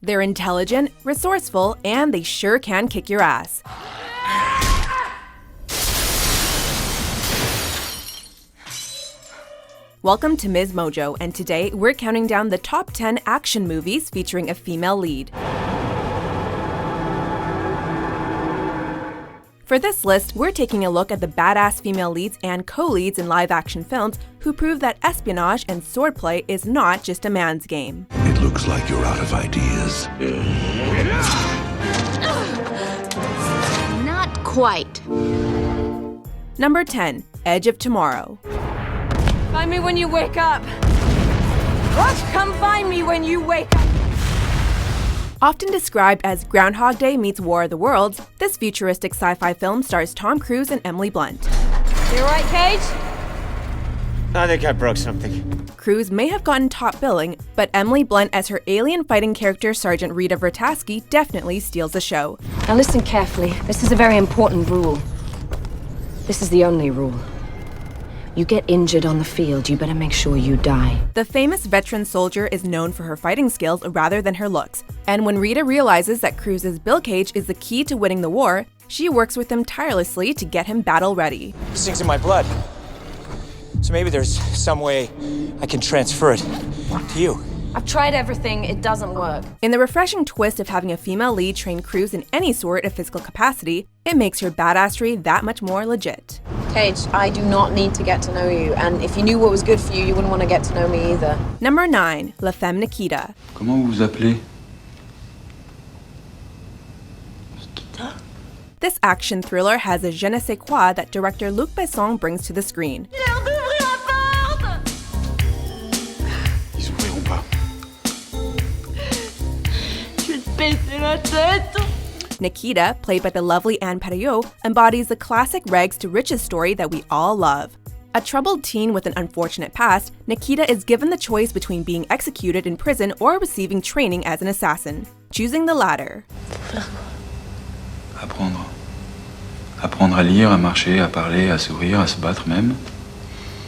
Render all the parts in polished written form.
They're intelligent, resourceful, and they sure can kick your ass. Welcome to MsMojo, and today we're counting down the top 10 action movies featuring a female lead. For this list, we're taking a look at the badass female leads and co-leads in live-action films who prove that espionage and swordplay is not just a man's game. It looks like you're out of ideas. Not quite. Number 10, Edge of Tomorrow. Find me when you wake up. What? Come find me when you wake up. Often described as Groundhog Day meets War of the Worlds, this futuristic sci-fi film stars Tom Cruise and Emily Blunt. You alright, Cage? I think I broke something. Cruise may have gotten top billing, but Emily Blunt as her alien fighting character Sergeant Rita Vertasky definitely steals the show. Now listen carefully. This is a very important rule. This is the only rule. You get injured on the field, you better make sure you die. The famous veteran soldier is known for her fighting skills rather than her looks, and when Rita realizes that Cruise's Bill Cage is the key to winning the war, she works with him tirelessly to get him battle ready. This thing's in my blood. So maybe there's some way I can transfer it to you. I've tried everything, it doesn't work. In the refreshing twist of having a female lead train Cruise in any sort of physical capacity, it makes her badassery that much more legit. Cage, I do not need to get to know you, and if you knew what was good for you, you wouldn't want to get to know me either. Number 9, La Femme Nikita. Comment vous vous appelez? This action thriller has a je ne sais quoi that director Luc Besson brings to the screen. Ils ouvriront pas. Nikita, played by the lovely Anne Perriot, embodies the classic rags to riches story that we all love. A troubled teen with an unfortunate past, Nikita is given the choice between being executed in prison or receiving training as an assassin, choosing the latter. Apprendre. Apprendre à lire, à marcher, à parler, à sourire, à se battre même.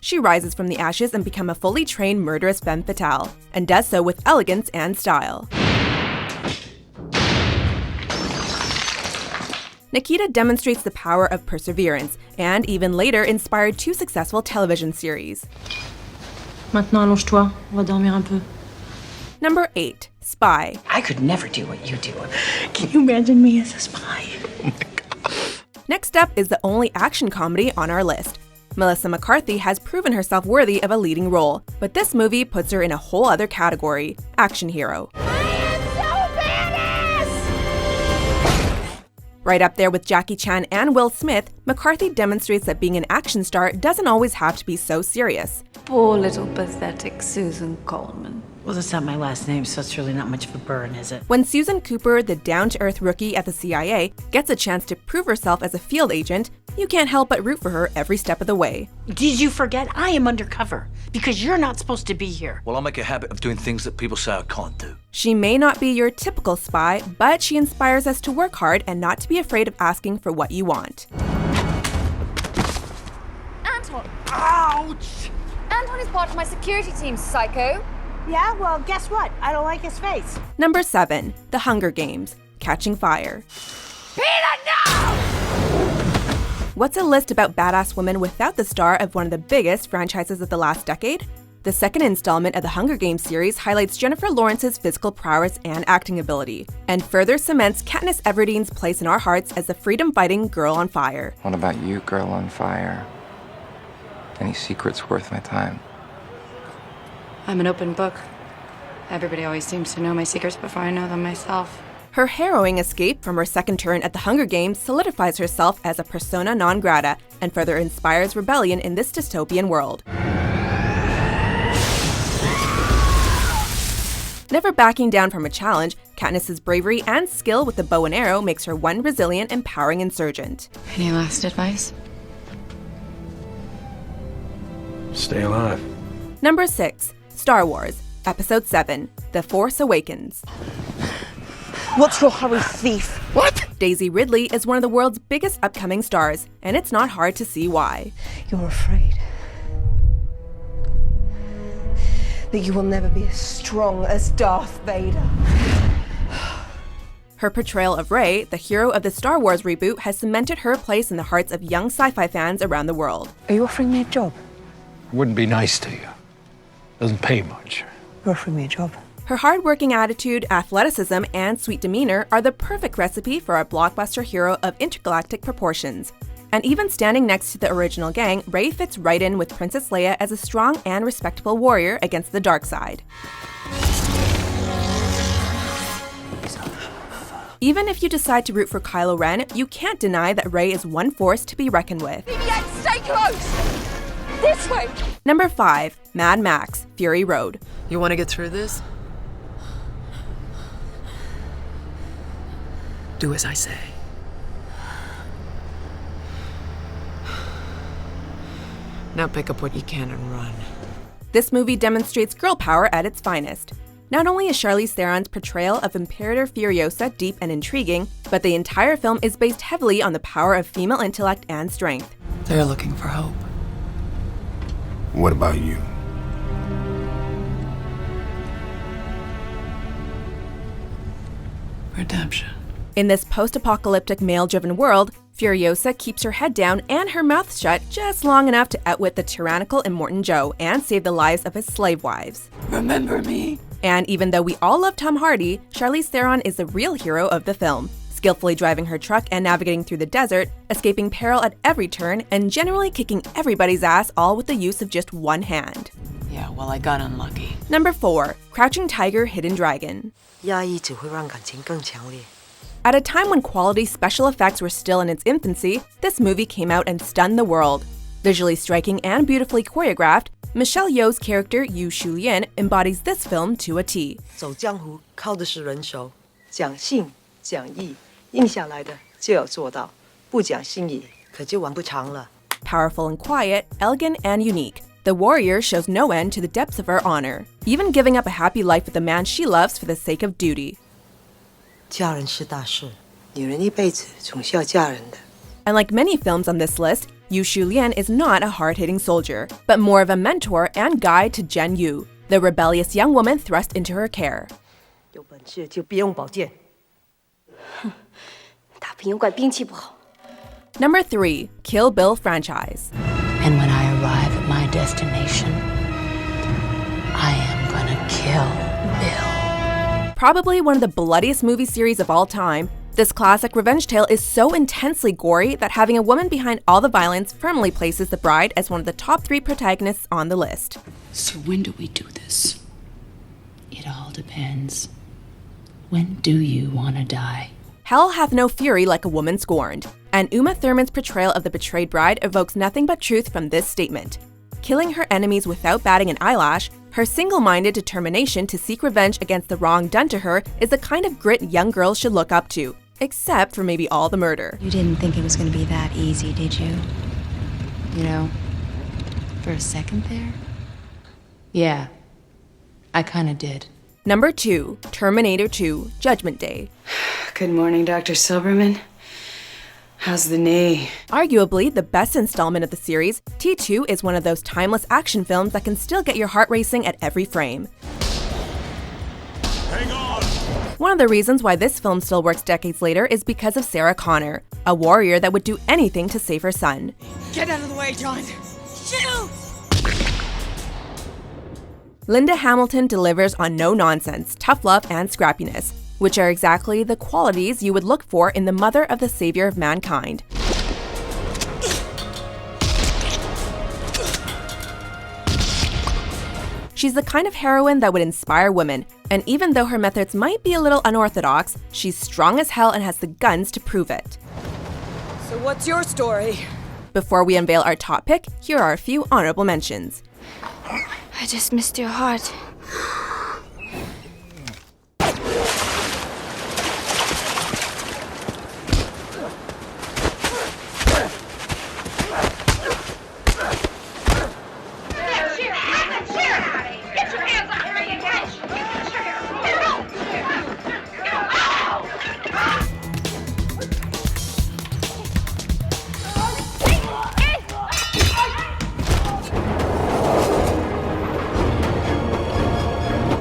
She rises from the ashes and becomes a fully trained murderous femme fatale, and does so with elegance and style. Nikita demonstrates the power of perseverance, and even later inspired 2 successful television series. Maintenant, allonge-toi, on va dormir un peu. Number 8, Spy. I could never do what you do. Can you imagine me as a spy? Next up is the only action comedy on our list. Melissa McCarthy has proven herself worthy of a leading role, but this movie puts her in a whole other category, action hero. Right up there with Jackie Chan and Will Smith, McCarthy demonstrates that being an action star doesn't always have to be so serious. Poor little pathetic Susan Coleman. Well, that's not my last name, so it's really not much of a burn, is it? When Susan Cooper, the down-to-earth rookie at the CIA, gets a chance to prove herself as a field agent, you can't help but root for her every step of the way. Did you forget I am undercover? Because you're not supposed to be here. Well, I'll make a habit of doing things that people say I can't do. She may not be your typical spy, but she inspires us to work hard and not to be afraid of asking for what you want. Anton! Ouch! Anton is part of my security team, psycho. Yeah, well, guess what? I don't like his face. Number 7, The Hunger Games, Catching Fire. Peter, no! What's a list about badass women without the star of one of the biggest franchises of the last decade? The second installment of the Hunger Games series highlights Jennifer Lawrence's physical prowess and acting ability, and further cements Katniss Everdeen's place in our hearts as the freedom-fighting girl on fire. What about you, girl on fire? Any secrets worth my time? I'm an open book. Everybody always seems to know my secrets before I know them myself. Her harrowing escape from her second turn at the Hunger Games solidifies herself as a persona non grata and further inspires rebellion in this dystopian world. Never backing down from a challenge, Katniss's bravery and skill with the bow and arrow makes her one resilient, empowering insurgent. Any last advice? Stay alive. Number 6, Star Wars, Episode 7, The Force Awakens. What's your hurry, thief? What? Daisy Ridley is one of the world's biggest upcoming stars, and it's not hard to see why. You're afraid that you will never be as strong as Darth Vader. Her portrayal of Rey, the hero of the Star Wars reboot, has cemented her place in the hearts of young sci-fi fans around the world. Are you offering me a job? I wouldn't be nice to you. Doesn't pay much. You're offering me a job. Her hard-working attitude, athleticism, and sweet demeanor are the perfect recipe for a blockbuster hero of intergalactic proportions. And even standing next to the original gang, Rey fits right in with Princess Leia as a strong and respectable warrior against the dark side. Even if you decide to root for Kylo Ren, you can't deny that Rey is one force to be reckoned with. BB-8, stay close! This way! Number 5. Mad Max: Fury Road. You want to get through this? Do as I say. Now pick up what you can and run. This movie demonstrates girl power at its finest. Not only is Charlize Theron's portrayal of Imperator Furiosa deep and intriguing, but the entire film is based heavily on the power of female intellect and strength. They're looking for hope. What about you? Redemption. In this post-apocalyptic male-driven world, Furiosa keeps her head down and her mouth shut just long enough to outwit the tyrannical Immortan Joe and save the lives of his slave wives. Remember me? And even though we all love Tom Hardy, Charlize Theron is the real hero of the film, skillfully driving her truck and navigating through the desert, escaping peril at every turn, and generally kicking everybody's ass, all with the use of just one hand. Yeah, well, I got unlucky. Number 4. Crouching Tiger, Hidden Dragon. 压抑只会让感情更强烈。 At a time when quality special effects were still in its infancy, this movie came out and stunned the world. Visually striking and beautifully choreographed, Michelle Yeoh's character Yu Shu-lien embodies this film to a T. 走江湖靠的是人手，讲信讲义，应下来的就要做到，不讲信义可就玩不长了。 Powerful and quiet, elegant and unique, the warrior shows no end to the depths of her honor, even giving up a happy life with the man she loves for the sake of duty. 嫁人是大事，女人一辈子总是要嫁人的。 And like many films on this list, Yu Shu-lien is not a hard-hitting soldier, but more of a mentor and guide to Jen Yu, the rebellious young woman thrust into her care. 有本事就别用宝剑。打朋友怪兵器不好。 Number 3. Kill Bill franchise. And when I arrive at my destination, I am gonna kill Bill. Probably one of the bloodiest movie series of all time, this classic revenge tale is so intensely gory that having a woman behind all the violence firmly places the bride as one of the top 3 protagonists on the list. So when do we do this? It all depends. When do you want to die? Hell hath no fury like a woman scorned, and Uma Thurman's portrayal of the betrayed bride evokes nothing but truth from this statement. Killing her enemies without batting an eyelash, her single-minded determination to seek revenge against the wrong done to her is the kind of grit young girls should look up to, except for maybe all the murder. You didn't think it was going to be that easy, did you? You know, for a second there? Yeah, I kind of did. Number 2. Terminator 2, Judgment Day. Good morning, Dr. Silberman. How's the knee? Arguably the best installment of the series, T2 is one of those timeless action films that can still get your heart racing at every frame. Hang on! One of the reasons why this film still works decades later is because of Sarah Connor, a warrior that would do anything to save her son. Get out of the way, John! Shoot! Linda Hamilton delivers on no-nonsense, tough love, and scrappiness, which are exactly the qualities you would look for in the mother of the savior of mankind. She's the kind of heroine that would inspire women, and even though her methods might be a little unorthodox, she's strong as hell and has the guns to prove it. So what's your story? Before we unveil our top pick, here are a few honorable mentions. I just missed your heart.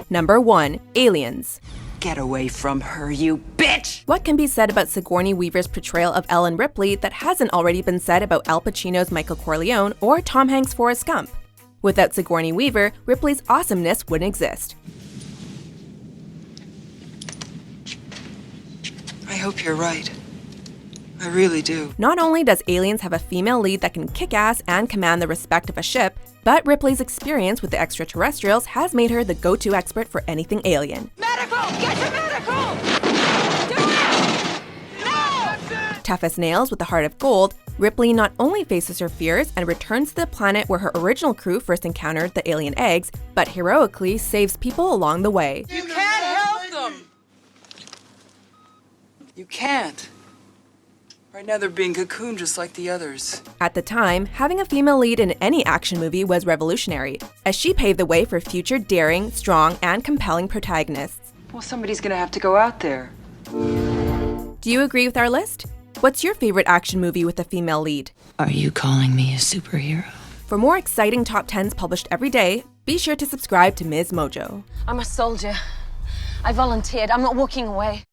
Number 1. Aliens. Get away from her, you bitch! What can be said about Sigourney Weaver's portrayal of Ellen Ripley that hasn't already been said about Al Pacino's Michael Corleone or Tom Hanks' Forrest Gump? Without Sigourney Weaver, Ripley's awesomeness wouldn't exist. I hope you're right. I really do. Not only does Aliens have a female lead that can kick ass and command the respect of a ship, but Ripley's experience with the extraterrestrials has made her the go-to expert for anything alien. Medical! Get to medical! Do it! No! Tough as nails with a heart of gold, Ripley not only faces her fears and returns to the planet where her original crew first encountered the alien eggs, but heroically saves people along the way. You can't help them! You can't. Right now they're being cocooned just like the others. At the time, having a female lead in any action movie was revolutionary, as she paved the way for future daring, strong, and compelling protagonists. Well, somebody's gonna have to go out there. Do you agree with our list? What's your favorite action movie with a female lead? Are you calling me a superhero? For more exciting top 10s published every day, be sure to subscribe to MsMojo. I'm a soldier. I volunteered. I'm not walking away.